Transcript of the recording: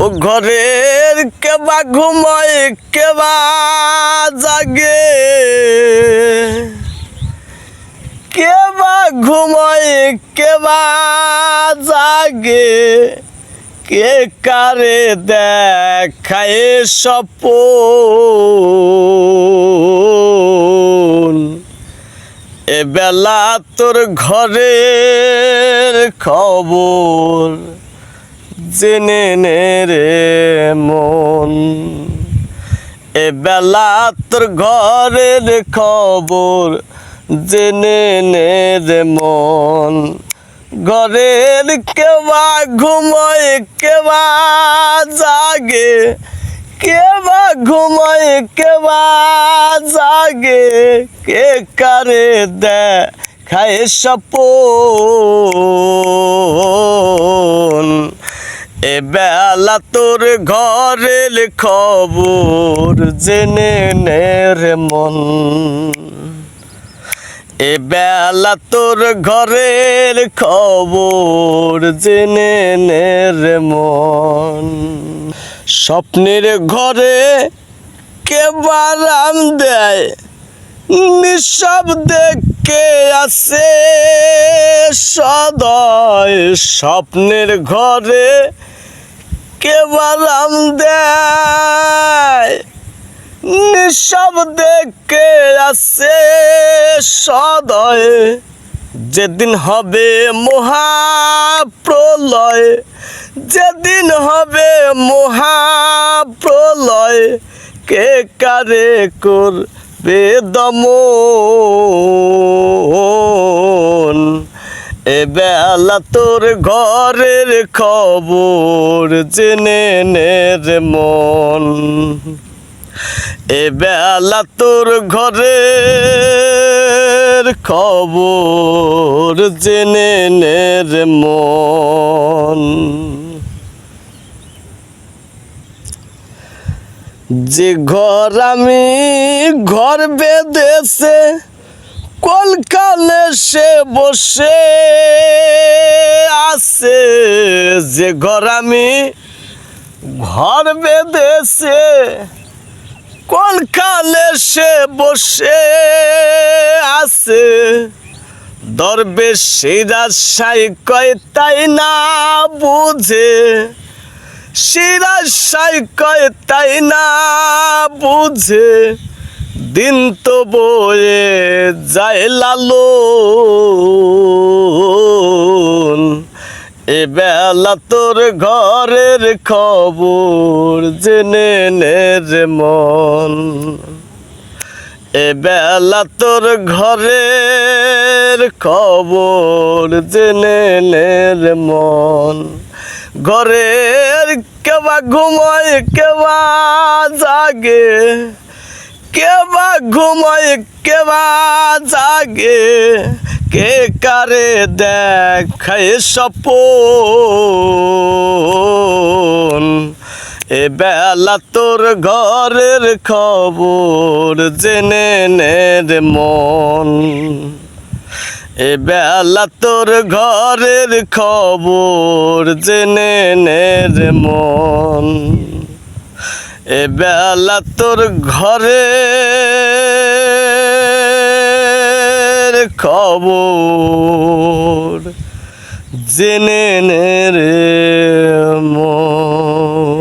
ও ঘরের কেবা ঘুমায় কেবা জাগে, কেবা ঘুমায় কেবা জাগে, কে কারে দেখায় স্বপন। এ বেলা তোর ঘরের খবর জেনে নে রে মন। এ বেলা তোর ঘরের খবর জেনে নে রে মন। ঘরের কেবা ঘুমায় কেবা জাগে, কেবা ঘুমায় কেবা জাগে, কে কারে দেখায় স্বপন। এ বেলা তোর ঘরের খবর জেনে নে রে মন। এ বেলা তোর ঘরের খবর জেনে নে রে মন। স্বপ্নের ঘরে কে বারাম দেয়, নিঃশব্দে কে আছে সদয়। স্বপ্নের ঘরে কে বারাম দেয়, নিঃশব্দে কে আছে সদয়। যেদিন হবে মহাপ্রলয়, যেদিন হবে মহাপ্রলয়, কে কারে করবে দমন। এ বেলা তোর ঘরের খবর জেনে নে রে মন। এ বেলা তোর ঘরের খবর জেনে নে রে মন। যে ঘর আমি ঘর বেঁধেছে কলকালে সে বসে আছে, যে ঘর আমি ঘর বেঁধেছে কলকালে সে বসে আছে। দরবেশিরা সাই কয় তাই না বুঝে, শিরা সাই কয় তাই না বুঝে, দিন তো বয়ে যায় লালন। এ বেলা তোর ঘরের খবর জেনে নে রে মন। এ বেলা তোর ঘরের খবর জেনে নে রে মন। ঘরের কেবা ঘুমায় কেবা জাগে, কেবা ঘুমায় কেবা জাগে, কে কারে দেখায় স্বপন। এ বেলা তোর ঘরের খবর জেনে নে রে মন। এ বেলা তোর ঘরের খবর জেনে নে রে মন। এ বেলা তোর ঘরের খবর জেনে নে রে মন।